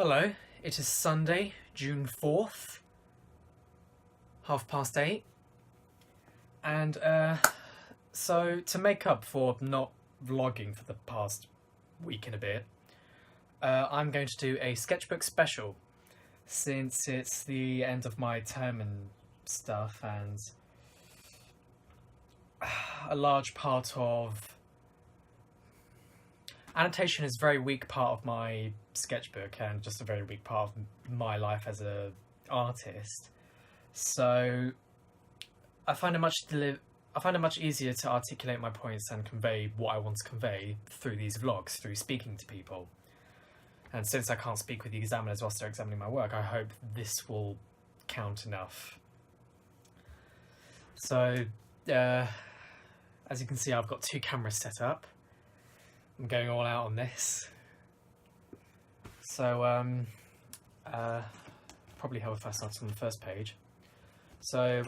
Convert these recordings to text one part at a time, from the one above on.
Hello, it is Sunday, June 4th, 8:30, and so to make up for not vlogging for the past week and a bit, I'm going to do a sketchbook special, since it's the end of my term and stuff, and a large part of annotation is a very weak part of my sketchbook and just a very weak part of my life as an artist. So I find it much easier to articulate my points and convey what I want to convey through these vlogs, through speaking to people. And since I can't speak with the examiners whilst they're examining my work, I hope this will count enough. So, as you can see, I've got two cameras set up. I'm going all out on this. So, probably help if I start on the first page. So,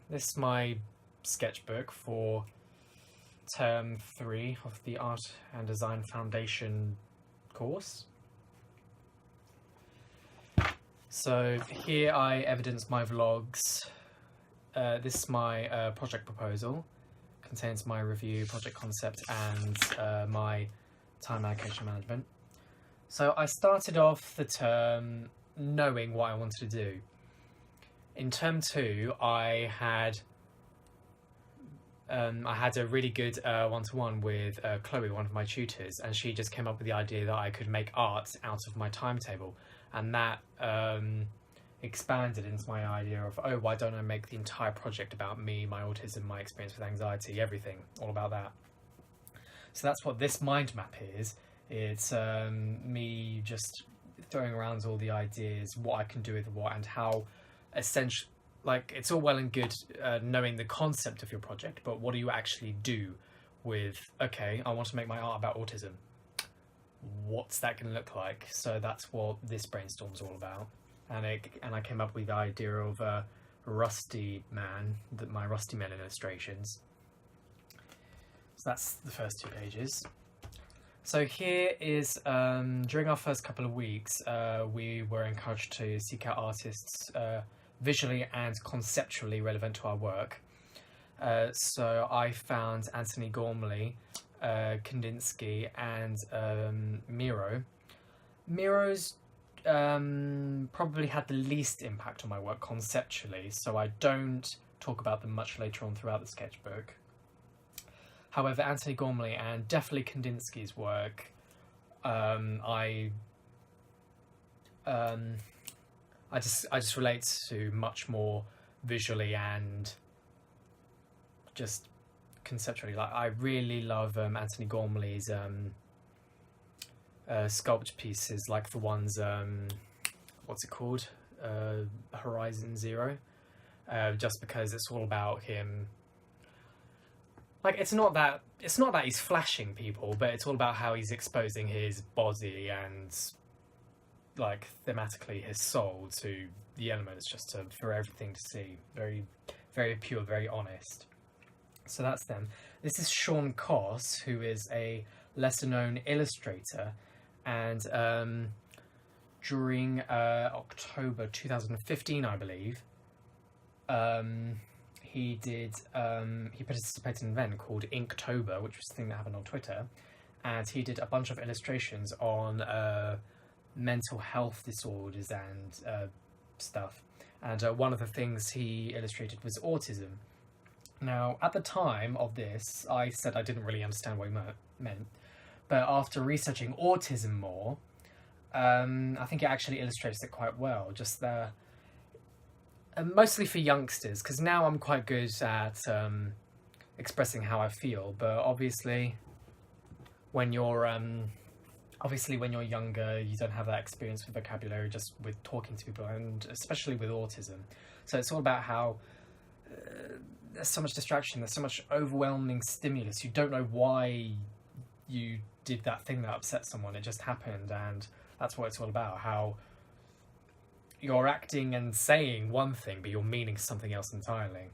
this is my sketchbook for term 3 of the Art and Design Foundation course. So, here I evidence my vlogs. This is my project proposal. Contains my review, project concept, and my time allocation management. So I started off the term knowing what I wanted to do. In term 2, I had a really good one-to-one with Chloe, one of my tutors, and she just came up with the idea that I could make art out of my timetable, and that expanded into my idea of, oh, why don't I make the entire project about me, my autism, my experience with anxiety, everything, all about that. So that's what this mind map is. It's me just throwing around all the ideas, what I can do with what, and how essential, like, it's all well and good knowing the concept of your project, but what do you actually do with, okay, I want to make my art about autism. What's that going to look like? So that's what this brainstorm's all about. And I came up with the idea of Rusty Man, my Rusty Man illustrations. So that's the first 2 pages. So here is, during our first couple of weeks, we were encouraged to seek out artists visually and conceptually relevant to our work. So I found Anthony Gormley, Kandinsky, and Miro. Miro's probably had the least impact on my work conceptually, so I don't talk about them much later on throughout the sketchbook. However, Anthony Gormley and definitely Kandinsky's work, I just relate to much more visually and just conceptually. Like, I really love Anthony Gormley's sculpt pieces, like the ones, what's it called? Horizon Zero. Just because it's all about him. Like, it's not that he's flashing people, but it's all about how he's exposing his body and, like, thematically his soul to the elements, just for everything to see. Very, very pure, very honest. So that's them. This is Sean Koss, who is a lesser-known illustrator, and during October 2015, I believe, he participated in an event called Inktober, which was a thing that happened on Twitter, and he did a bunch of illustrations on mental health disorders and stuff. And one of the things he illustrated was autism. Now, at the time of this, I said I didn't really understand what he meant, but after researching autism more, I think it actually illustrates it quite well. Just mostly for youngsters, because now I'm quite good at expressing how I feel. But obviously, when you're younger, you don't have that experience with vocabulary, just with talking to people, and especially with autism. So it's all about how there's so much distraction, there's so much overwhelming stimulus. You don't know why you did that thing that upset someone. It just happened, and that's what it's all about. How you're acting and saying one thing, but you're meaning something else entirely.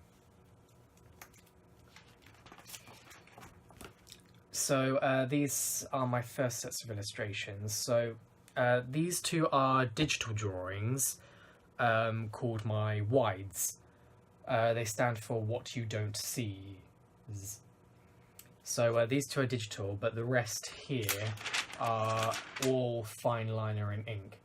So these are my first sets of illustrations. So These two are digital drawings called my wides. They stand for what you don't see. So these two are digital, but the rest here are all fine liner and ink.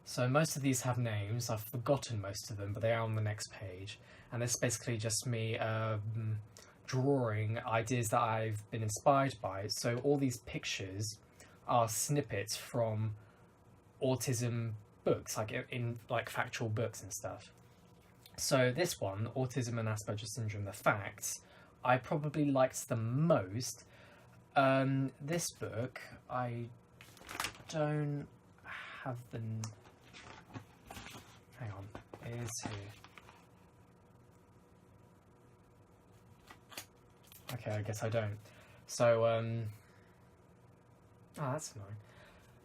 So most of these have names. I've forgotten most of them, but they are on the next page. And this is basically just me drawing ideas that I've been inspired by. So all these pictures are snippets from autism books, like in like factual books and stuff. So this one, Autism and Asperger's Syndrome, the facts, I probably liked the most. This book, I don't have the... Hang on, it is here. Okay, I guess I don't. So, oh, that's annoying.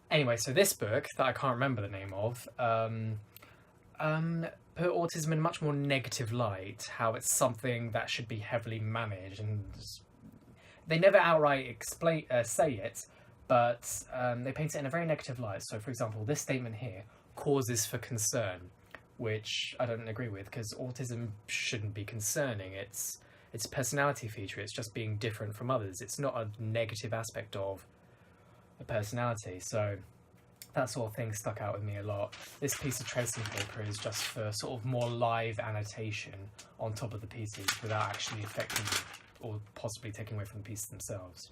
Anyway, so this book, that I can't remember the name of, put autism in a much more negative light, how it's something that should be heavily managed, and they never outright say it, but they paint it in a very negative light. So, for example, this statement here, causes for concern, which I don't agree with, because autism shouldn't be concerning. It's a personality feature. It's just being different from others. It's not a negative aspect of a personality. So that sort of thing stuck out with me a lot. This piece of tracing paper is just for sort of more live annotation on top of the pieces without actually affecting or possibly taking away from the pieces themselves.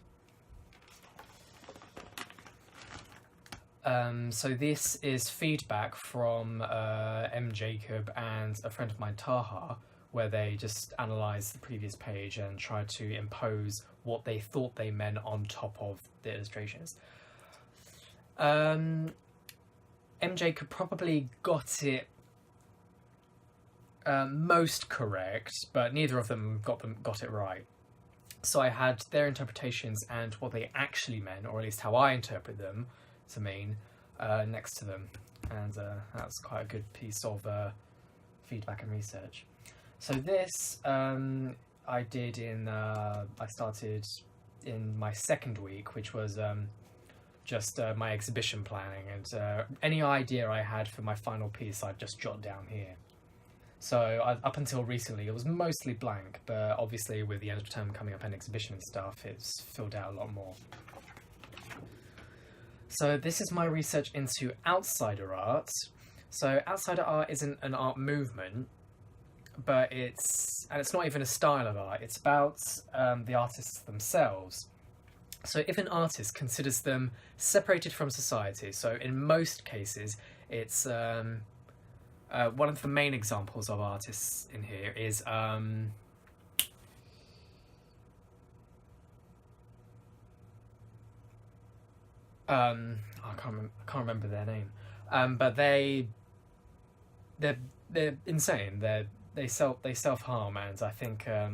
So this is feedback from M. Jacob and a friend of mine, Taha, where they just analysed the previous page and tried to impose what they thought they meant on top of the illustrations. M. Jacob probably got it most correct, but neither of them got it right. So I had their interpretations and what they actually meant, or at least how I interpret them to mean, next to them, and that's quite a good piece of feedback and research. So this I did I started in my second week, which was just my exhibition planning, and any idea I had for my final piece I'd just jot down here. So up until recently it was mostly blank, but obviously with the end of term coming up and exhibition and stuff, it's filled out a lot more. So this is my research into outsider art. So outsider art isn't an art movement, but it's not even a style of art. It's about the artists themselves. So if an artist considers them separated from society, so in most cases, it's one of the main examples of artists in here is I can't remember their name, but they're insane. They self-harm, and I think I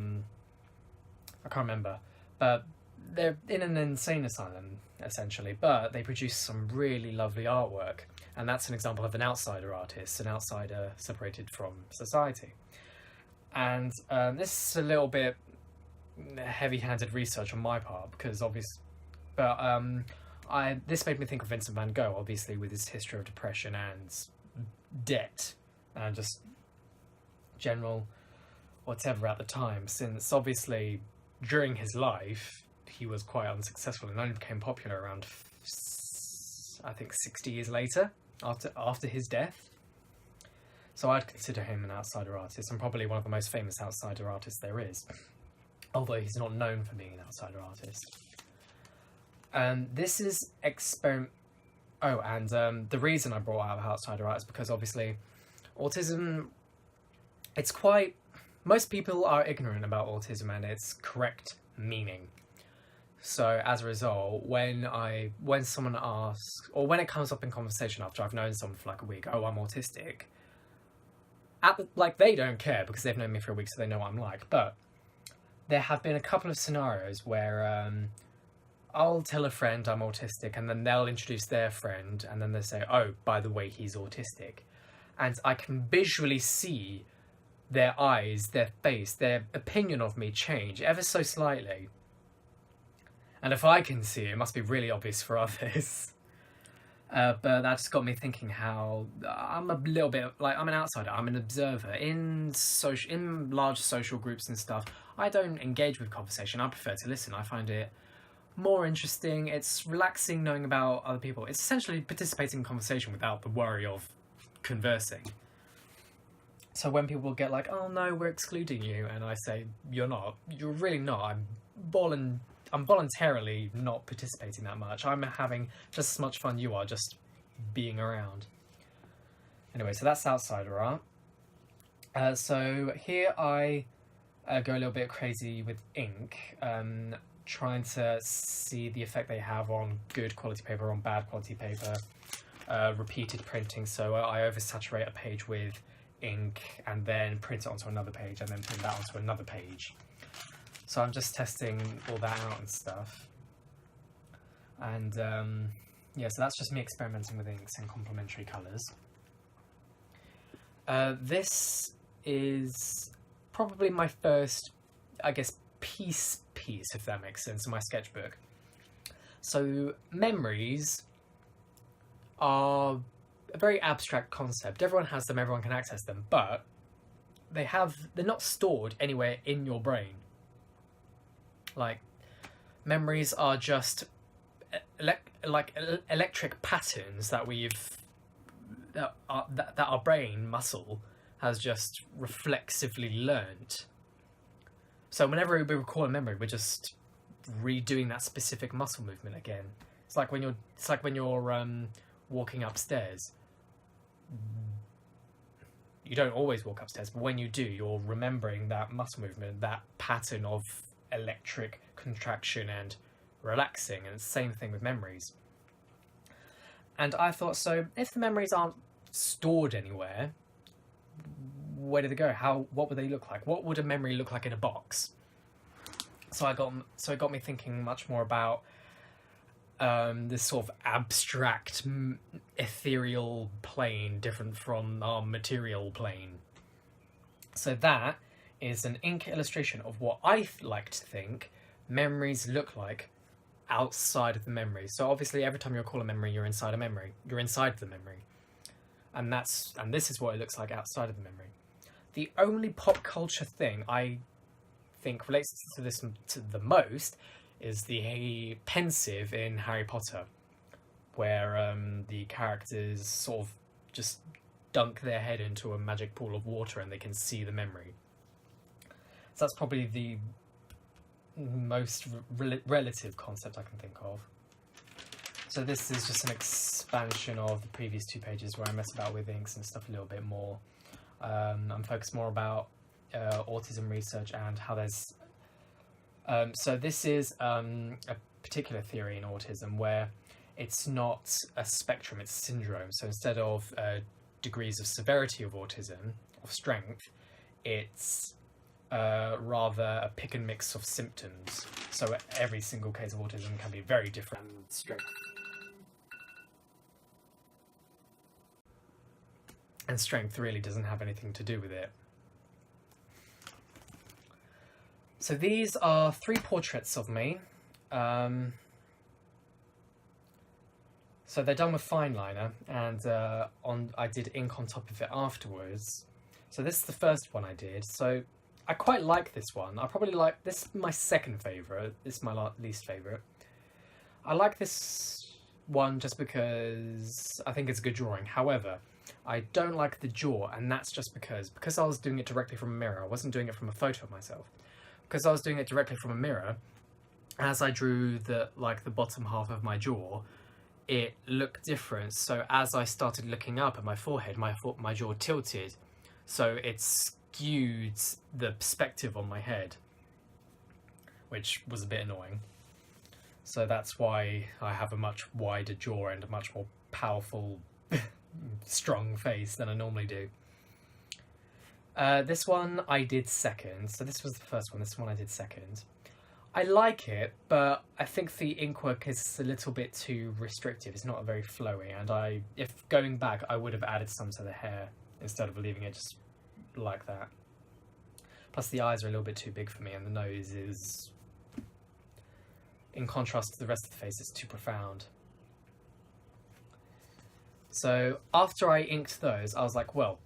can't remember, but they're in an insane asylum essentially. But they produce some really lovely artwork, and that's an example of an outsider artist, an outsider separated from society. And this is a little bit heavy-handed research on my part, because obviously, but this made me think of Vincent van Gogh, obviously, with his history of depression and debt and just general whatever at the time, since obviously during his life he was quite unsuccessful and only became popular around I think 60 years later, after his death. So I'd consider him an outsider artist, and probably one of the most famous outsider artists there is, although he's not known for being an outsider artist. This is the reason I brought out outsider art is because obviously autism, most people are ignorant about autism and its correct meaning. So as a result, when someone asks, or when it comes up in conversation after I've known someone for like a week, oh, I'm autistic, they don't care because they've known me for a week, so they know what I'm like. But there have been a couple of scenarios where I'll tell a friend I'm autistic, and then they'll introduce their friend, and then they say, oh, by the way, he's autistic. And I can visually see their eyes, their face, their opinion of me change ever so slightly. And if I can see it, it must be really obvious for others. But that just got me thinking how I'm a little bit like I'm an outsider. I'm an observer in large social groups and stuff. I don't engage with conversation. I prefer to listen. I find it more interesting. It's relaxing knowing about other people. It's essentially participating in conversation without the worry of conversing. So when people get like, "Oh no, we're excluding you," and I say, "You're not. You're really not. I'm voluntarily not participating that much. I'm having just as much fun you are, just being around." Anyway, so that's outsider art. So here I go a little bit crazy with ink, trying to see the effect they have on good quality paper, on bad quality paper, repeated printing. So I oversaturate a page with ink and then print it onto another page and then print that onto another page. So I'm just testing all that out and stuff. And yeah, so that's just me experimenting with inks and complementary colours. This is probably my first, I guess, piece, if that makes sense, in my sketchbook. So memories are a very abstract concept. Everyone has them, everyone can access them, but they're not stored anywhere in your brain. Like, memories are just electric patterns that our brain muscle has just reflexively learned. So whenever we recall a memory, we're just redoing that specific muscle movement again. It's like when you're walking upstairs. You don't always walk upstairs, but when you do, you're remembering that muscle movement, that pattern of electric contraction and relaxing, and it's the same thing with memories. And I thought, so if the memories aren't stored anywhere, where do they go? What would they look like? What would a memory look like in a box? So it got me thinking much more about this sort of abstract, ethereal plane, different from our material plane. So that is an ink illustration of what I like to think memories look like outside of the memory. So obviously every time you recall a memory, you're inside a memory. You're inside the memory. And this is what it looks like outside of the memory. The only pop culture thing I think relates to this to the most is the pensive in Harry Potter, where the characters sort of just dunk their head into a magic pool of water and they can see the memory. So that's probably the most relative concept I can think of. So this is just an expansion of the previous 2 pages where I mess about with inks and stuff a little bit more. I'm focused more about autism research and how there's... so this is a particular theory in autism where it's not a spectrum, it's a syndrome. So instead of degrees of severity of autism, of strength, it's rather a pick and mix of symptoms. So every single case of autism can be very different. And strength really doesn't have anything to do with it. So these are 3 portraits of me. So they're done with fine liner, and I did ink on top of it afterwards. So this is the first one I did. So I quite like this one. I probably like this. My second favourite. This is my least favourite. I like this one just because I think it's a good drawing. However, I don't like the jaw, and that's just because I was doing it directly from a mirror. I wasn't doing it from a photo of myself. Because I was doing it directly from a mirror, as I drew the bottom half of my jaw, it looked different. So as I started looking up at my forehead, my jaw tilted, so it skewed the perspective on my head, which was a bit annoying. So that's why I have a much wider jaw and a much more powerful, strong face than I normally do. This one I did second, so this was the first one, this one I did second. I like it, but I think the ink work is a little bit too restrictive. It's not very flowy, and if going back, I would have added some to the hair instead of leaving it just like that. Plus the eyes are a little bit too big for me, and the nose is, in contrast to the rest of the face, it's too profound. So after I inked those, I was like, well,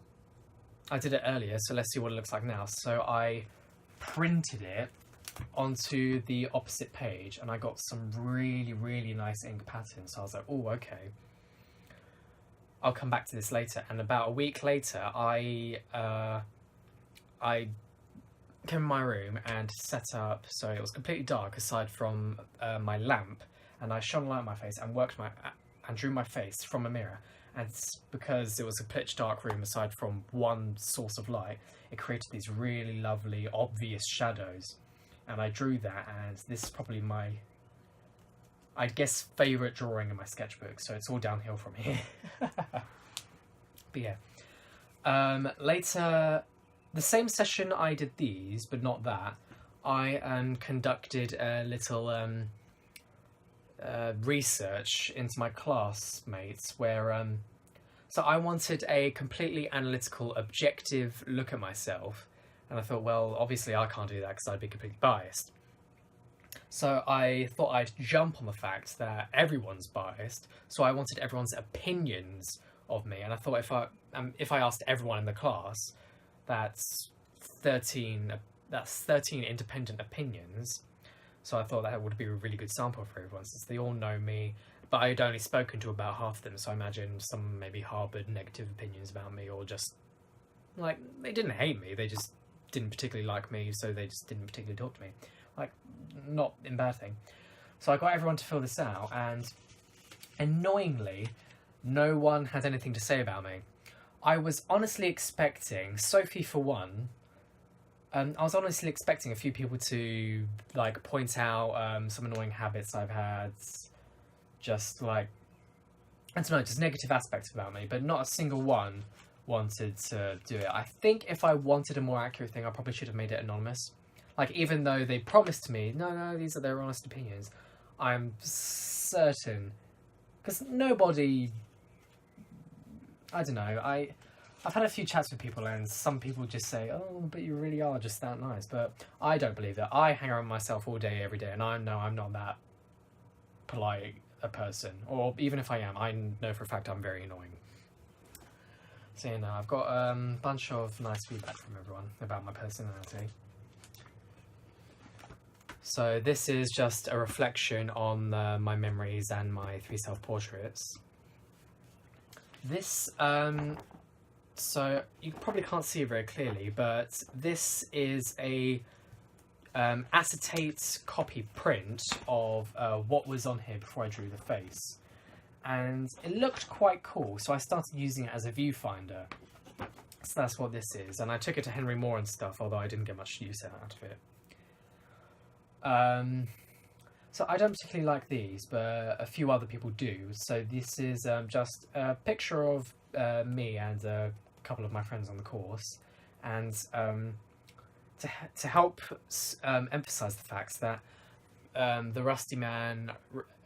I did it earlier, so let's see what it looks like now. So I printed it onto the opposite page, and I got some really, really nice ink patterns. So I was like, oh, okay. I'll come back to this later. And about a week later, I came in my room and set up, so it was completely dark aside from my lamp, and I shone a light on my face and drew my face from a mirror. And because it was a pitch dark room aside from one source of light, it created these really lovely, obvious shadows. And I drew that, and this is probably my, I guess, favourite drawing in my sketchbook, so it's all downhill from here. But yeah. Later, the same session I did these, but not that, I conducted a little research into my classmates where so I wanted a completely analytical, objective look at myself, and I thought, well, obviously I can't do that because I'd be completely biased. So I thought I'd jump on the fact that everyone's biased, so I wanted everyone's opinions of me, and I thought if I asked everyone in the class, that's 13 independent opinions. So I thought that would be a really good sample for everyone, since they all know me, but I had only spoken to about half of them, so I imagine some maybe harboured negative opinions about me, or just, like, they didn't hate me, they just didn't particularly like me, so they just didn't particularly talk to me. Like, not a bad thing. So I got everyone to fill this out, and annoyingly, no one had anything to say about me. I was honestly expecting, Sophie for one, I was honestly expecting a few people to, like, point out some annoying habits I've had, just, like, I don't know, just negative aspects about me, but not a single one wanted to do it. I think if I wanted a more accurate thing, I probably should have made it anonymous. Like, even though they promised me, no, these are their honest opinions, I'm certain, because nobody, I don't know, I've had a few chats with people, and some people just say, oh, but you really are just that nice, but I don't believe that. I hang around myself all day, every day, and I know I'm not that polite a person, or even if I am, I know for a fact I'm very annoying. So, you know, I've got a bunch of nice feedback from everyone about my personality. So this is just a reflection on my memories and my 3 self-portraits. This, so you probably can't see it very clearly, but this is a acetate copy print of what was on here before I drew the face. And it looked quite cool, so I started using it as a viewfinder. So that's what this is, and I took it to Henry Moore and stuff, although I didn't get much use out of it. So I don't particularly like these, but a few other people do. So this is just a picture of me and a couple of my friends on the course, and to help emphasize the fact that the Rusty Man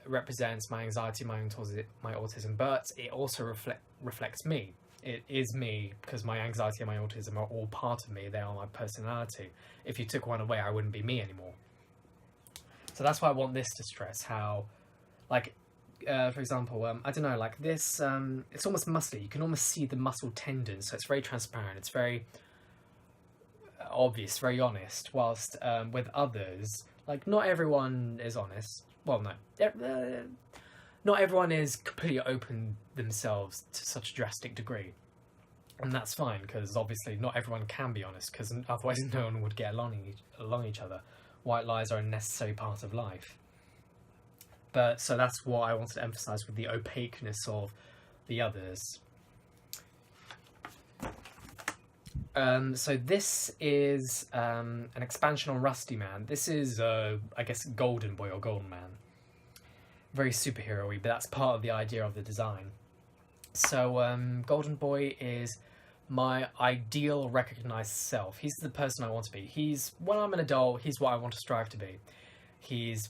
represents my anxiety, my autism, but it also reflects me. It is me, because my anxiety and my autism are all part of me. They are my personality. If you took one away, I wouldn't be me anymore. So that's why I want this to stress how, like, for example, I don't know, like this, it's almost muscly. You can almost see the muscle tendons, so it's very transparent. It's very obvious, very honest, whilst with others, like, not everyone is honest. Well, no. Not everyone is completely open themselves to such a drastic degree. And that's fine, because obviously not everyone can be honest, because otherwise no one would get along each other. White lies are a necessary part of life. But, so that's what I wanted to emphasise with the opaqueness of the others. So this is an expansion on Rusty Man. This is, I guess, Golden Boy or Golden Man. Very superhero-y, but that's part of the idea of the design. So Golden Boy is my ideal recognised self. He's the person I want to be. When I'm an adult, he's what I want to strive to be. He's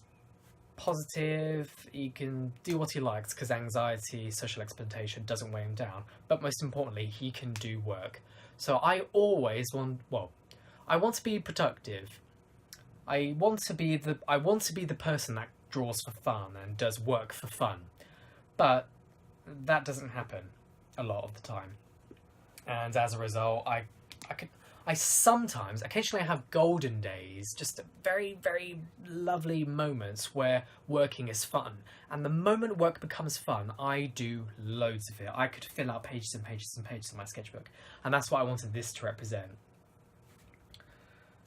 positive, he can do what he likes because anxiety, social expectation doesn't weigh him down. But most importantly, he can do work. So I want to be productive. I want to be the person that draws for fun and does work for fun. But that doesn't happen. a lot of the time. And as a result, I sometimes, occasionally I have golden days, just very, very lovely moments where working is fun. And the moment work becomes fun, I do loads of it. I could fill out pages and pages and pages in my sketchbook. And that's what I wanted this to represent.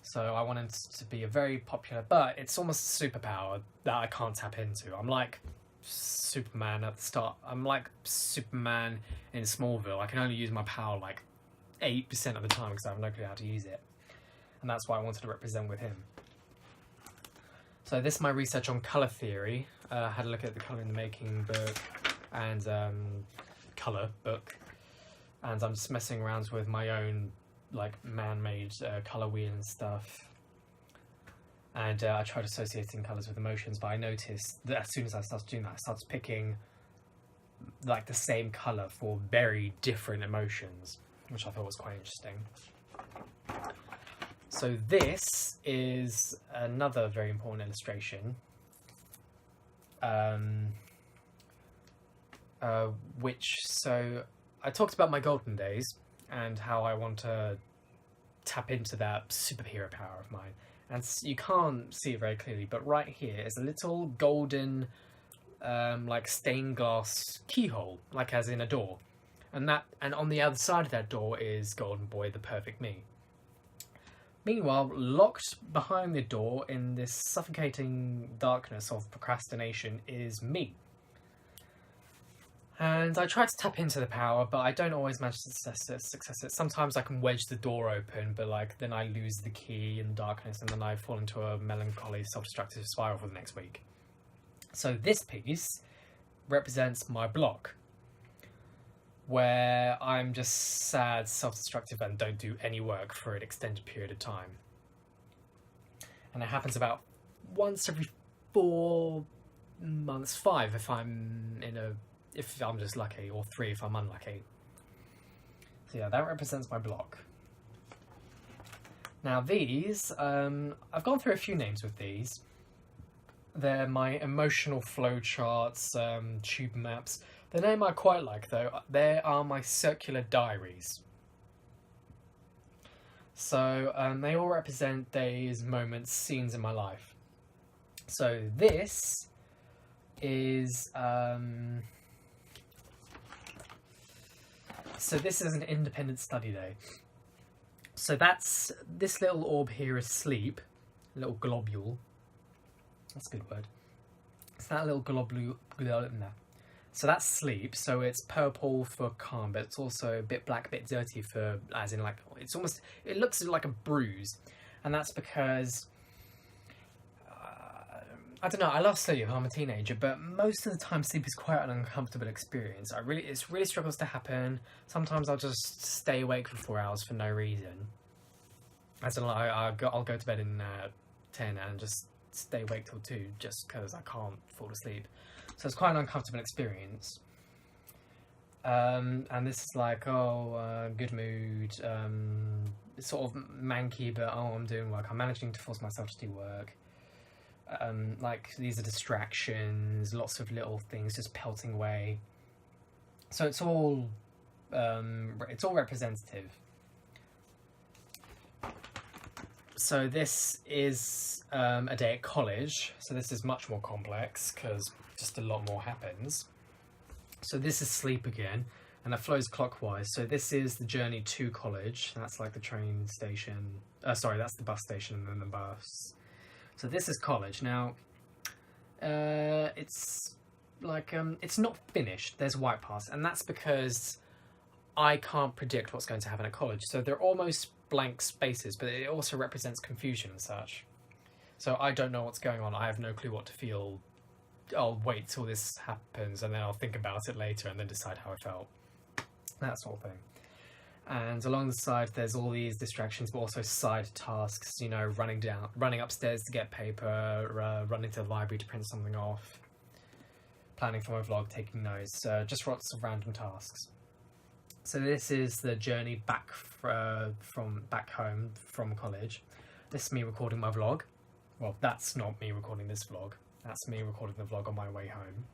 So I wanted to be a very popular, but it's almost a superpower that I can't tap into. I'm like Superman at the start. I'm like Superman in Smallville. I can only use my power like 8% of the time because I have no clue how to use it. And that's what I wanted to represent with him. So this is my research on colour theory. I had a look at the Colour in the Making book and colour book. And I'm just messing around with my own like man-made colour wheel and stuff. And I tried associating colours with emotions, but I noticed that as soon as I started doing that, I started picking like the same colour for very different emotions, which I thought was quite interesting. So this is another very important illustration, so I talked about my golden days and how I want to tap into that superhero power of mine. And you can't see it very clearly, but right here is a little golden, like stained glass keyhole, like as in a door. And on the other side of that door is Golden Boy, the perfect me. Meanwhile, locked behind the door in this suffocating darkness of procrastination is me. And I try to tap into the power, but I don't always manage to success it. Sometimes I can wedge the door open, but like then I lose the key in the darkness, and then I fall into a melancholy, self-destructive spiral for the next week. So this piece represents my block, where I'm just sad, self-destructive, and don't do any work for an extended period of time. And it happens about once every 4 months, 5 if I'm just lucky, or 3 if I'm unlucky. So yeah, that represents my block. Now these, I've gone through a few names with these. They're my emotional flow charts, tube maps. The name I quite like though, they are my circular diaries. So they all represent days, moments, scenes in my life. So this is an independent study day. So that's this little orb here is sleep, a little globule. That's a good word. It's that little globule. So that's sleep. So it's purple for calm, but it's also a bit black, a bit dirty for, as in like it looks like a bruise, and that's because I don't know. I love sleep. I'm a teenager, but most of the time sleep is quite an uncomfortable experience. It really struggles to happen. Sometimes I'll just stay awake for 4 hours for no reason. As in, I'll go to bed in 10 and just stay awake till 2 just because I can't fall asleep. So it's quite an uncomfortable experience. And this is like, good mood, sort of manky, but I'm doing work. I'm managing to force myself to do work. Like these are distractions, lots of little things just pelting away. So it's all representative. So this is a day at college. So this is much more complex because just a lot more happens. So this is sleep again, and it flows clockwise. So this is the journey to college. That's like the train station. Sorry, that's the bus station and then the bus. So this is college. Now, it's like, it's not finished. There's white parts, and that's because I can't predict what's going to happen at college. So they're almost blank spaces, but it also represents confusion and such. So I don't know what's going on. I have no clue what to feel. I'll wait till this happens, and then I'll think about it later, and then decide how I felt. That sort of thing. And along the side, there's all these distractions, but also side tasks, you know, running upstairs to get paper, running to the library to print something off, planning for my vlog, taking notes, just lots of random tasks. So this is the journey back from back home from college. This is me recording my vlog. Well, that's not me recording this vlog. That's me recording the vlog on my way home.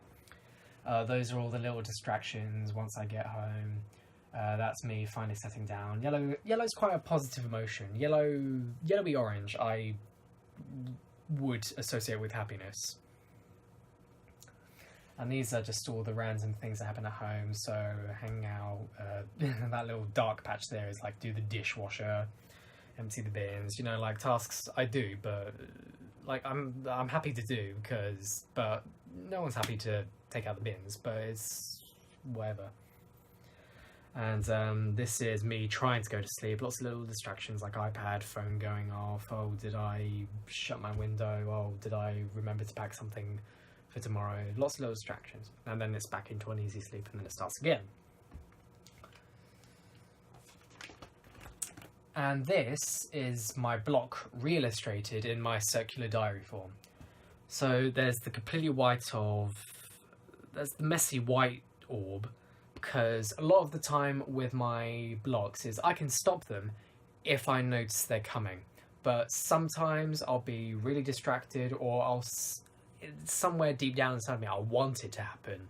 Those are all the little distractions once I get home. That's me finally settling down. Yellow's quite a positive emotion. Yellowy orange I would associate with happiness. And these are just all the random things that happen at home. So hanging out, that little dark patch there is like do the dishwasher, empty the bins. You know, like tasks I do, but like I'm happy to do but no one's happy to take out the bins. But it's whatever. And this is me trying to go to sleep. Lots of little distractions like iPad, phone going off. Oh, did I shut my window? Oh, did I remember to pack something for tomorrow? Lots of little distractions. And then it's back into an easy sleep and then it starts again. And this is my block re-illustrated in my circular diary form. So there's the completely white there's the messy white orb, because a lot of the time with my blocks is I can stop them if I notice they're coming. But sometimes I'll be really distracted, or somewhere deep down inside me, I want it to happen.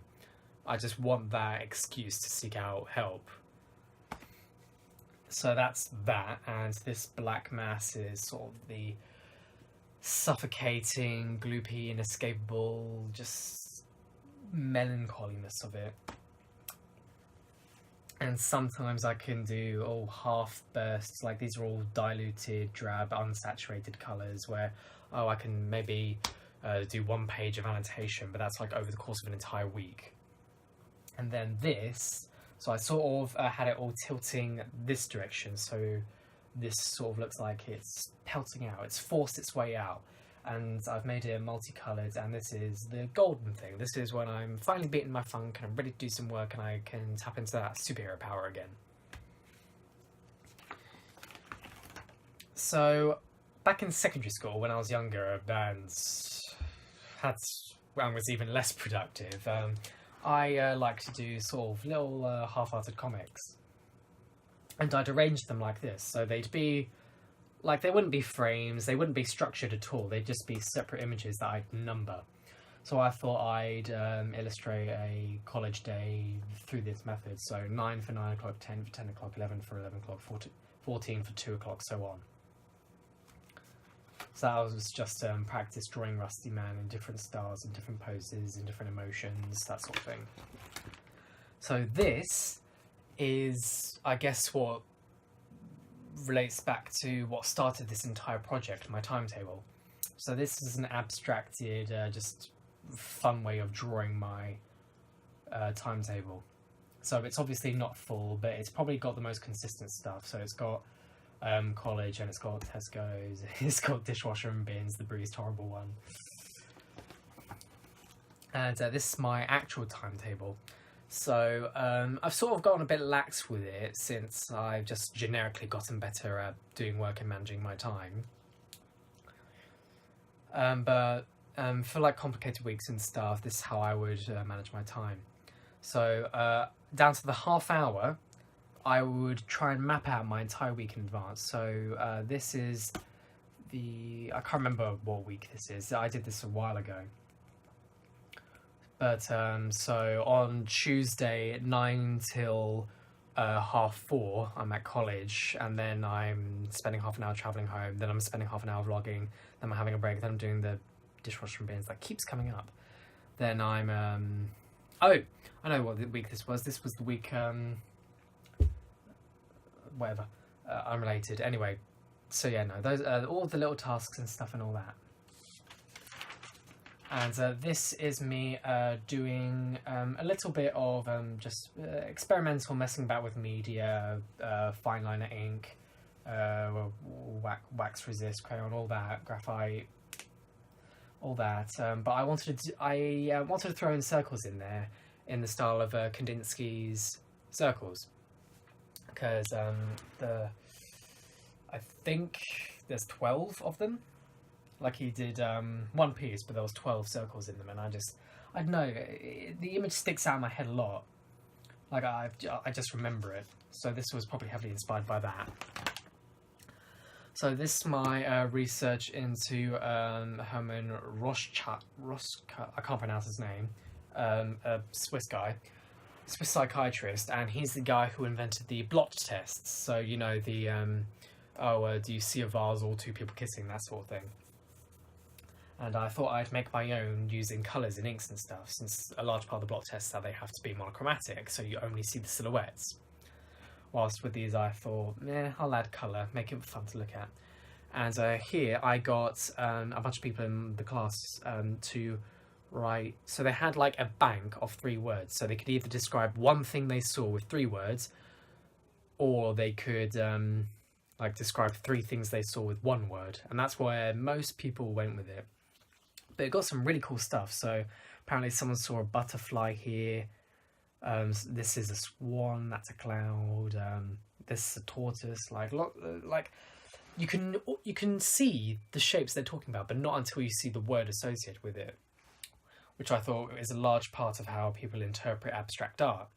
I just want that excuse to seek out help. So that's that, and this black mass is sort of the suffocating, gloopy, inescapable, just melancholiness of it. And sometimes I can do half bursts, like these are all diluted, drab, unsaturated colours, where I can maybe do 1 page of annotation, but that's like over the course of an entire week. And then this, so I sort of had it all tilting this direction, so this sort of looks like it's pelting out, it's forced its way out. And I've made it multicoloured, and this is the golden thing. This is when I'm finally beating my funk and I'm ready to do some work and I can tap into that superhero power again. So, back in secondary school, when I was younger and was even less productive, I liked to do sort of little half-hearted comics. And I'd arrange them like this, so they'd be like, they wouldn't be frames, they wouldn't be structured at all, they'd just be separate images that I'd number. So I thought I'd illustrate a college day through this method, so 9 for 9 o'clock, 10 for 10 o'clock, 11 for 11 o'clock, 14 for 2 o'clock, so on. So that was just practice drawing Rusty Man in different styles, in different poses, in different emotions, that sort of thing. So this is, I guess, what relates back to what started this entire project, my timetable. So this is an abstracted, just fun way of drawing my timetable. So it's obviously not full, but it's probably got the most consistent stuff. So it's got college, and it's got Tesco's, it's got dishwasher and bins, the bruised horrible one. And this is my actual timetable. So I've sort of gotten a bit lax with it since I've just generically gotten better at doing work and managing my time. But for like complicated weeks and stuff, this is how I would manage my time. So down to the half hour, I would try and map out my entire week in advance. So this is I can't remember what week this is. I did this a while ago. But so on Tuesday 9 till 4:30, I'm at college, and then I'm spending half an hour travelling home, then I'm spending half an hour vlogging, then I'm having a break, then I'm doing the dishwasher and bins. That keeps coming up. Then I'm I know what the week this was. This was the week whatever, unrelated. Anyway, so yeah, no, those all the little tasks and stuff and all that. And this is me doing a little bit of just experimental messing about with media, fine liner ink, wax resist, crayon, all that, graphite, all that. But I wanted to throw in circles in there in the style of Kandinsky's circles, because I think there's 12 of them. Like he did one piece, but there was 12 circles in them, and I don't know, the image sticks out in my head a lot. Like I just remember it. So this was probably heavily inspired by that. So this is my research into Herman Roschka, I can't pronounce his name, a Swiss psychiatrist, and he's the guy who invented the blot tests. So, you know, the, do you see a vase or two people kissing, that sort of thing. And I thought I'd make my own using colours and inks and stuff, since a large part of the blot tests that they have to be monochromatic, so you only see the silhouettes. Whilst with these I thought, I'll add colour, make it fun to look at. And here I got a bunch of people in the class to write, so they had like a bank of 3 words, so they could either describe one thing they saw with 3 words, or they could like describe 3 things they saw with 1 word, and that's where most people went with it. But it got some really cool stuff. So apparently someone saw a butterfly here, this is a swan, that's a cloud, this is a tortoise, like you can see the shapes they're talking about, but not until you see the word associated with it, which I thought is a large part of how people interpret abstract art.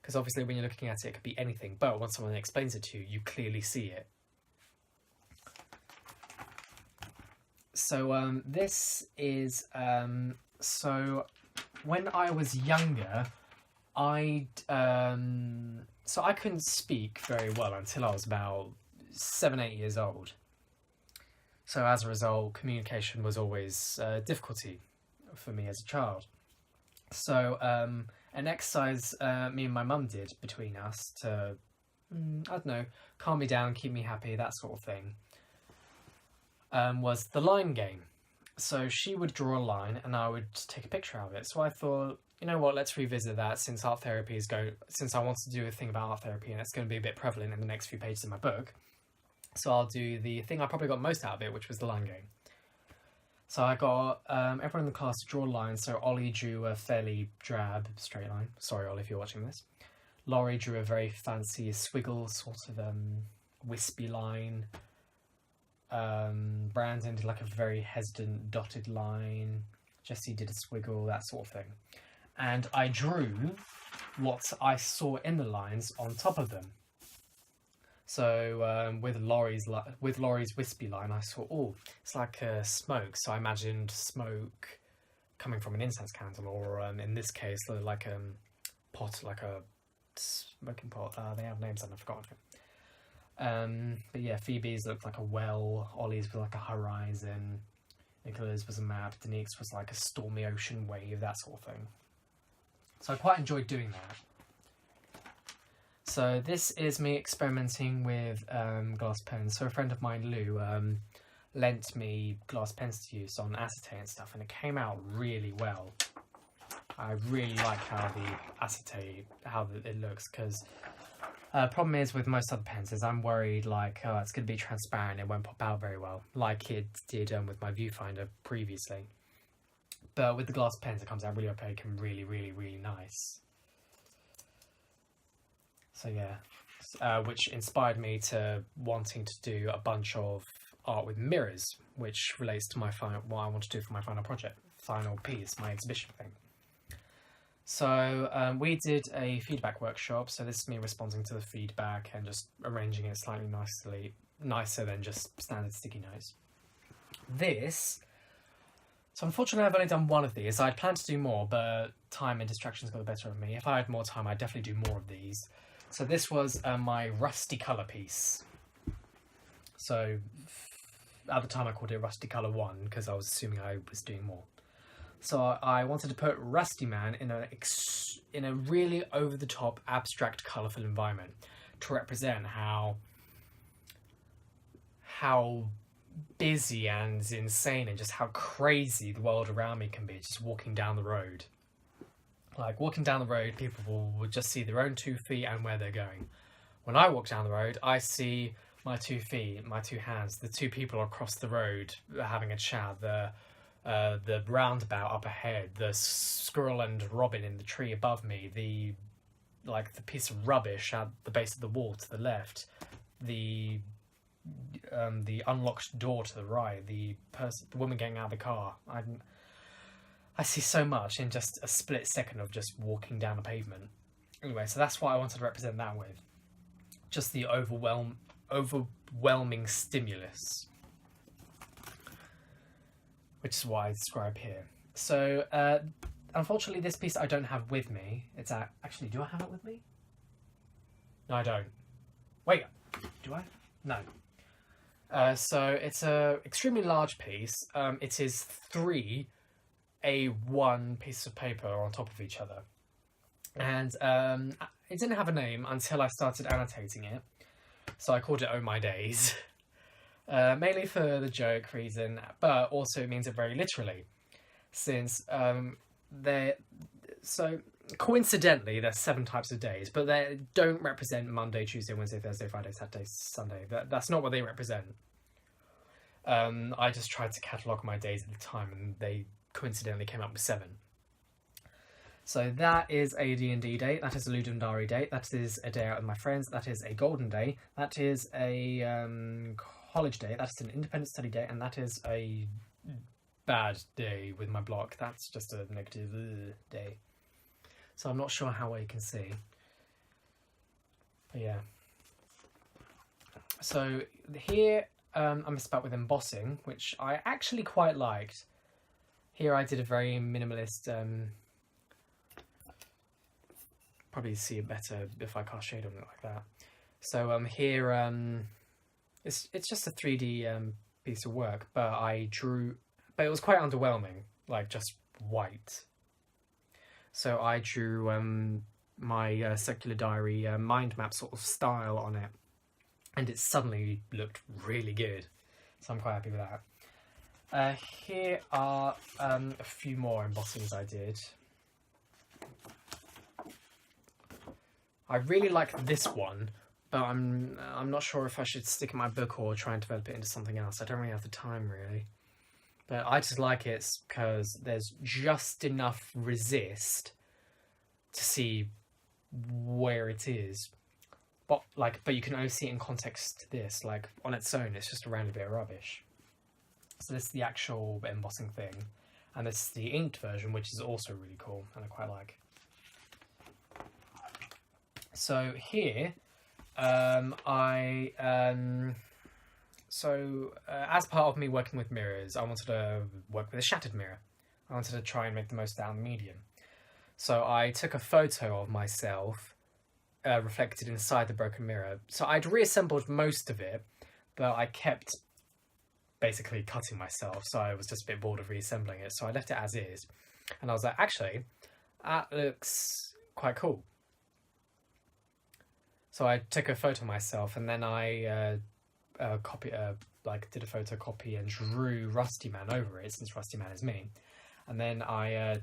Because obviously when you're looking at it, it could be anything, but once someone explains it to you, you clearly see it. So this is, so when I was younger, so I couldn't speak very well until I was about 7-8 years old. So as a result, communication was always a difficulty for me as a child. So an exercise me and my mum did between us to, I don't know, calm me down, keep me happy, that sort of thing, was the line game. So she would draw a line and I would take a picture of it. So I thought, you know what, let's revisit that since art therapy since I want to do a thing about art therapy and it's going to be a bit prevalent in the next few pages of my book. So I'll do the thing I probably got most out of it, which was the line game. So I got everyone in the class to draw lines. So Ollie drew a fairly drab straight line. Sorry, Ollie, if you're watching this. Laurie drew a very fancy swiggle, sort of wispy line. Brandon did like a very hesitant dotted line. Jesse did a swiggle, that sort of thing. And I drew what I saw in the lines on top of them. So with Laurie's wispy line, I saw, oh, it's like smoke. So I imagined smoke coming from an incense candle, or in this case, like a pot, like a smoking pot. They have names and I've forgotten it. But yeah, Phoebe's looked like a well. Ollie's was like a horizon. Nicola's was a map. Denique's was like a stormy ocean wave, that sort of thing. So I quite enjoyed doing that. So this is me experimenting with glass pens. So a friend of mine, Lou, lent me glass pens to use on acetate and stuff, and it came out really well. I really like how the acetate, it looks, because problem is with most other pens is I'm worried like, oh, it's going to be transparent, it won't pop out very well, like it did with my viewfinder previously. But with the glass pens, it comes out really opaque and really, really, really nice. So yeah, which inspired me to wanting to do a bunch of art with mirrors, which relates to what I want to do for my final project, final piece, my exhibition thing. So we did a feedback workshop, so this is me responding to the feedback and just arranging it slightly nicer than just standard sticky notes. So unfortunately I've only done one of these. I'd planned to do more, but time and distractions got the better of me. If I had more time, I'd definitely do more of these. So this was my rusty colour piece. So at the time I called it Rusty Colour 1 because I was assuming I was doing more. So I wanted to put Rusty Man in a really over-the-top, abstract, colourful environment to represent how busy and insane and just how crazy the world around me can be just walking down the road. Like, walking down the road, people will just see their own 2 feet and where they're going. When I walk down the road, I see my 2 feet, my 2 hands, the 2 people across the road having a chat, the roundabout up ahead, the squirrel and robin in the tree above me, the piece of rubbish at the base of the wall to the left, the unlocked door to the right, the woman getting out of the car. I see so much in just a split second of just walking down a pavement. Anyway, so that's what I wanted to represent that with. Just the overwhelming stimulus. Which is what I describe here. So unfortunately, this piece I don't have with me. It's actually, do I have it with me? No, I don't. Wait, do I? No. So it's a extremely large piece. It is 3 A1 pieces of paper on top of each other. And it didn't have a name until I started annotating it. So I called it Oh My Days. Mainly for the joke reason, but also it means it very literally. Since so coincidentally there's 7 types of days, but they don't represent Monday, Tuesday, Wednesday, Thursday, Friday, Saturday, Sunday. That's not what they represent. I just tried to catalogue my days at the time, and they coincidentally came up with 7. So that is a D&D day, that is a Ludendari day, that is a day out with my friends, that is a golden day, that is a college day, that's an independent study day, and that is a bad day with my block. That's just a negative day. So I'm not sure how well you can see. But yeah. So here I messed about with embossing, which I actually quite liked. Here I did a very minimalist, probably see it better if I cast shade on it like that. So here it's just a 3D piece of work, but I drew, but it was quite underwhelming, like just white. So I drew my circular diary mind map sort of style on it, and it suddenly looked really good. So I'm quite happy with that. Here are a few more embossings I did. I really like this one, but I'm not sure if I should stick in my book or try and develop it into something else. I don't really have the time, really. But I just like it because there's just enough resist to see where it is. But you can only see it in context to this. Like, on its own, it's just a random bit of rubbish. So this is the actual embossing thing. And this is the inked version, which is also really cool, and I quite like. So here, as part of me working with mirrors, I wanted to work with a shattered mirror. I wanted to try and make the most out of the medium. So I took a photo of myself reflected inside the broken mirror. So I'd reassembled most of it, but I kept basically cutting myself, so I was just a bit bored of reassembling it. So I left it as is, and I was like, actually, that looks quite cool. So I took a photo of myself, and then I did a photocopy and drew Rusty Man over it, since Rusty Man is me. And then I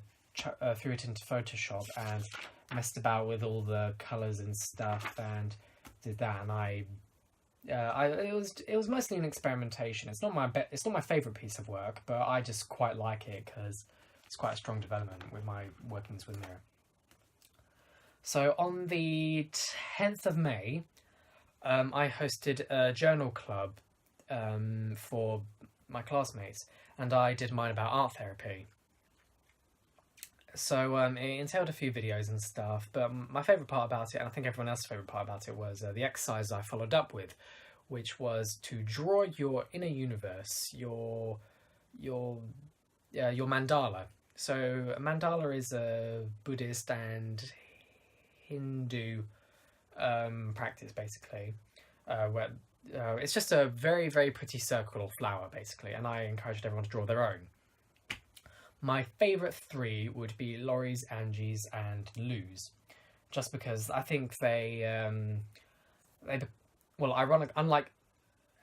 threw it into Photoshop and messed about with all the colours and stuff, and did that. And it was mostly an experimentation. It's not my favourite piece of work, but I just quite like it because it's quite a strong development with my workings with mirror. So on the 10th of May, I hosted a journal club for my classmates, and I did mine about art therapy. So it entailed a few videos and stuff, but my favourite part about it, and I think everyone else's favourite part about it, was the exercise I followed up with, which was to draw your inner universe, your mandala. So a mandala is a Buddhist and Hindu practice, basically, where it's just a very, very pretty circle or flower, basically, and I encouraged everyone to draw their own. My favourite 3 would be Laurie's, Angie's, and Lou's, just because I think unlike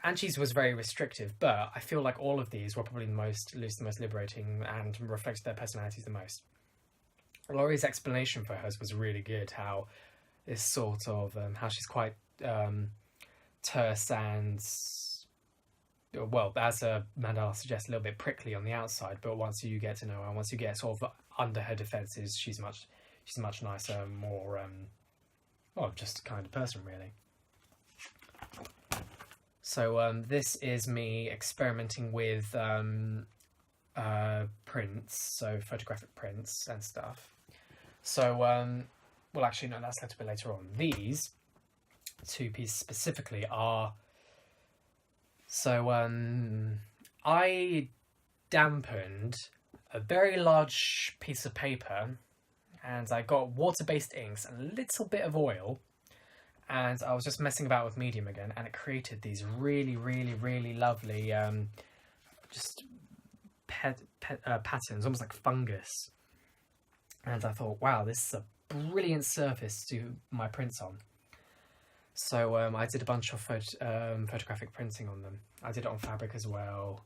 Angie's was very restrictive, but I feel like all of these were probably the most liberating and reflected their personalities the most. Laurie's explanation for hers was really good, how this sort of, how she's quite terse and, well, as a mandala suggests, a little bit prickly on the outside, but once you get to know her, once you get sort of under her defences, she's a much nicer, more, well, just a kind of person, really. So this is me experimenting with prints, so photographic prints and stuff. So, well, actually, no, that's a little bit later on. These 2 pieces specifically are, so I dampened a very large piece of paper, and I got water-based inks and a little bit of oil, and I was just messing about with medium again, and it created these really, really, really lovely just patterns, almost like fungus. And I thought, wow, this is a brilliant surface to do my prints on. So I did a bunch of photographic printing on them. I did it on fabric as well,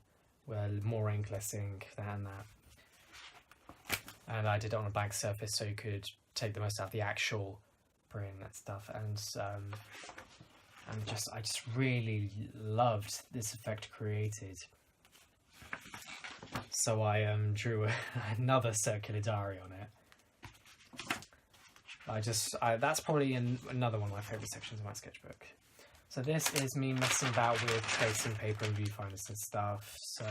with more ink, less ink, that and that. And I did it on a blank surface so you could take the most out of the actual print and stuff. And I just really loved this effect created. So I drew another circular diary on it. That's probably another one of my favourite sections of my sketchbook. So this is me messing about with tracing paper and viewfinders and stuff. So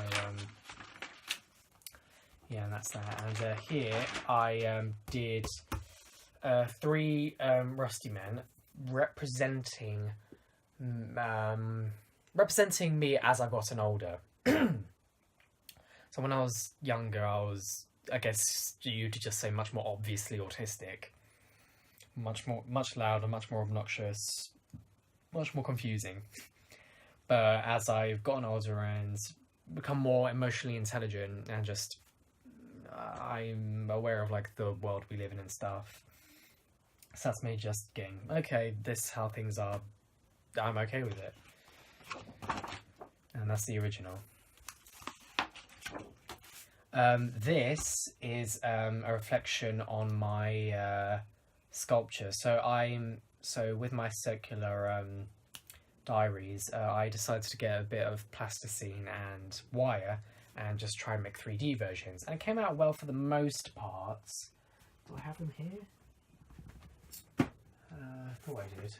yeah, that's that. And here I did 3 rusty men representing me as I've gotten older. So when I was younger, I was, I guess you'd just say, much more obviously autistic. Much louder, much more obnoxious, much more confusing. But as I've gotten older and become more emotionally intelligent and just I'm aware of like the world we live in and stuff, so that's me just getting, okay, this is how things are, I'm okay with it. And that's the original. This is a reflection on my sculpture. So with my circular diaries, I decided to get a bit of plasticine and wire and just try and make 3D versions, and it came out well for the most part. Do I have them here? I thought I did.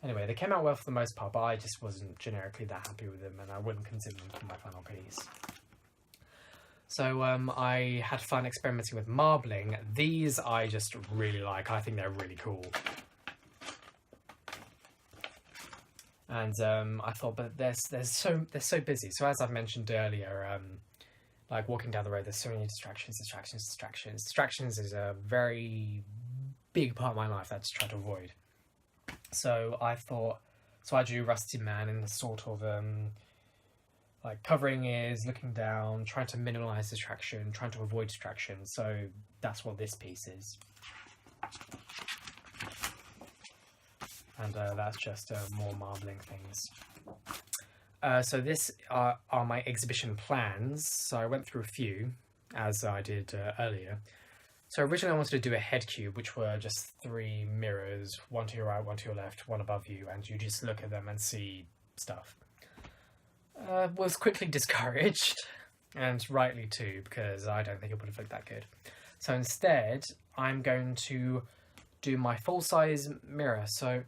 Anyway, they came out well for the most part, but I just wasn't generically that happy with them, and I wouldn't consider them for my final piece. So I had fun experimenting with marbling. These I just really like. I think they're really cool. And I thought, but they're so busy. So as I've mentioned earlier, like walking down the road, there's so many distractions. Distractions is a very big part of my life that I just try to avoid. So I thought, so I drew Rusty Man in the sort of like covering ears, looking down, trying to minimize distraction, trying to avoid distraction. So that's what this piece is. And that's just more marbling things. So this are my exhibition plans. So I went through a few, as I did earlier. So originally I wanted to do a head cube, which were just 3 mirrors, one to your right, one to your left, one above you, and you just look at them and see stuff. Was quickly discouraged, and rightly too, because I don't think it would have looked that good. So instead, I'm going to do my full-size mirror. So,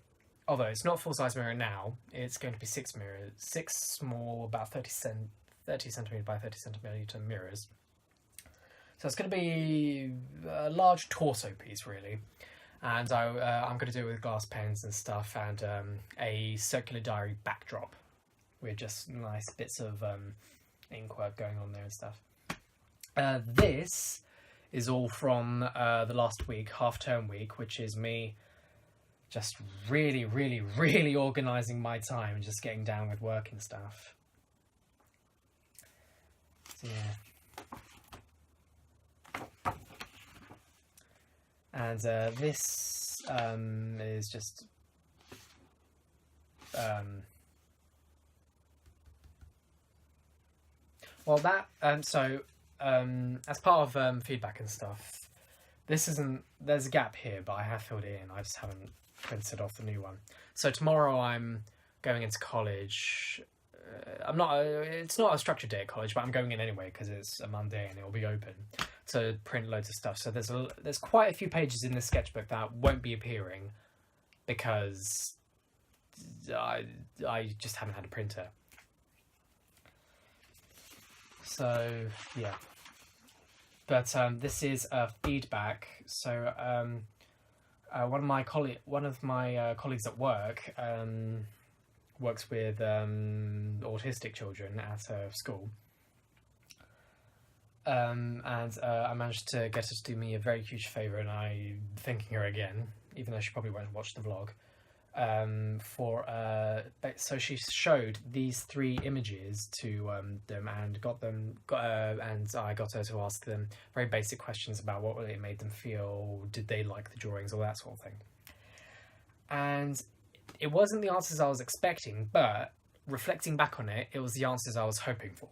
although it's not full-size mirror now, it's going to be 6 mirrors, 6 small, about 30 centimetre by 30 centimetre mirrors. So it's going to be a large torso piece, really. And I'm going to do it with glass pens and stuff, and a circular diary backdrop with just nice bits of ink work going on there and stuff. This is all from the last week, half-term week, which is me just really, really, really organising my time and just getting down with work and stuff. So, yeah. And this is just well, that as part of feedback and stuff, there's a gap here, but I have filled it in. I just haven't printed off the new one. So tomorrow I'm going into college. It's not a structured day at college, but I'm going in anyway because it's a Monday and it'll be open to print loads of stuff. So there's quite a few pages in this sketchbook that won't be appearing because I just haven't had a printer. So yeah, but this is feedback. So one of my colleagues at work works with autistic children at a school. and I managed to get her to do me a very huge favour, and I'm thanking her again, even though she probably won't watch the vlog. So she showed these 3 images to them and and I got her to ask them very basic questions about what it made them feel, did they like the drawings, all that sort of thing. And it wasn't the answers I was expecting, but reflecting back on it, it was the answers I was hoping for.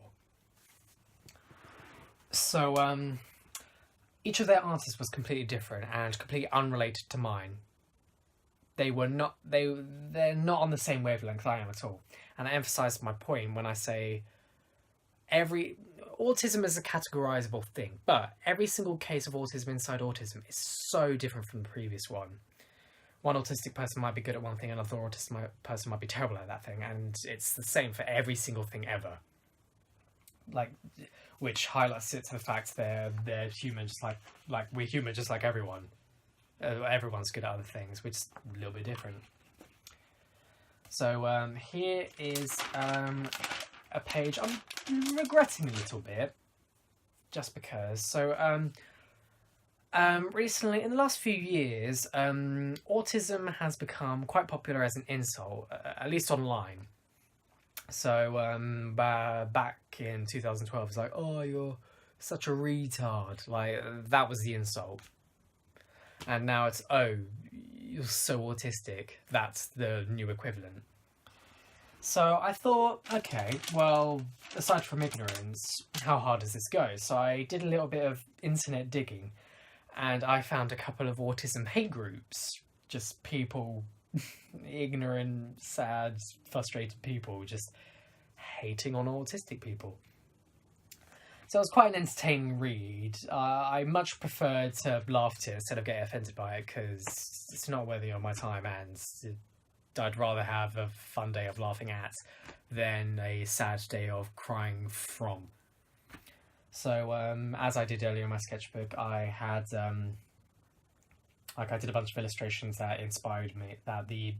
So each of their answers was completely different and completely unrelated to mine. They're not on the same wavelength I am at all. And I emphasise my point when I say autism is a categorizable thing, but every single case of autism inside autism is so different from the previous one. One autistic person might be good at one thing, another autistic person might be terrible at that thing, and it's the same for every single thing ever. Like, which highlights it to the fact they're human, just like we're human, just like everyone. Everyone's good at other things, which is a little bit different. So here is a page I'm regretting a little bit, just because. So recently, in the last few years, autism has become quite popular as an insult, at least online. So back in 2012, it's like, oh, you're such a retard. Like, that was the insult. And now it's, oh, you're so autistic. That's the new equivalent. So I thought, okay, well, aside from ignorance, how hard does this go? So I did a little bit of internet digging, and I found a couple of autism hate groups. Just people, ignorant, sad, frustrated people, just hating on autistic people. So it was quite an entertaining read. I much preferred to laugh at it instead of getting offended by it, because it's not worthy of my time, and I'd rather have a fun day of laughing at than a sad day of crying from. So as I did earlier in my sketchbook, I had I did a bunch of illustrations that inspired me, that the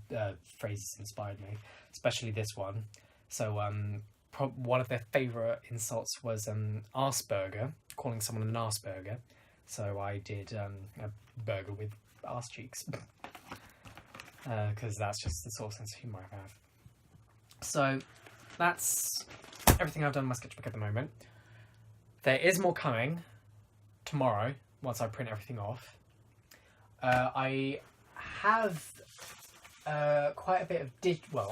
phrases inspired me, especially this one. So one of their favourite insults was arseburger, calling someone an arseburger. So I did a burger with arse cheeks, because that's just the sort of sense of humour I have. So that's everything I've done in my sketchbook at the moment. There is more coming tomorrow once I print everything off. I have quite a bit of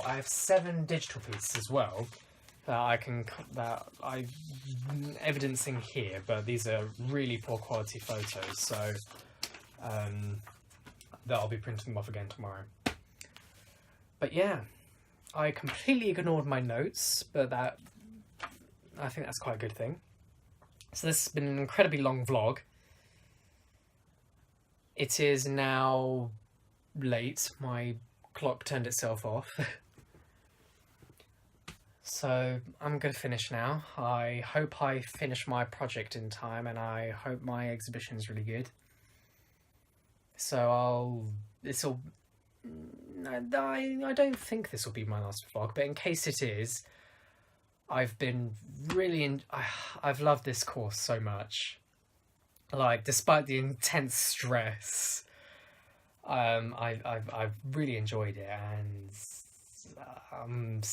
I have 7 digital pieces as well that I'm evidencing here, but these are really poor quality photos, so that I'll be printing them off again tomorrow. But yeah, I completely ignored my notes, but I think that's quite a good thing. So this has been an incredibly long vlog. It is now late. My clock turned itself off. So I'm going to finish now. I hope I finish my project in time, and I hope my exhibition is really good. So I don't think this will be my last vlog, but in case it is, I've been really I've loved this course so much. Like, despite the intense stress, I've really enjoyed it, and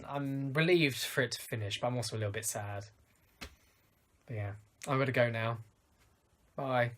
I'm relieved for it to finish, but I'm also a little bit sad. But yeah, I'm gonna go now. Bye.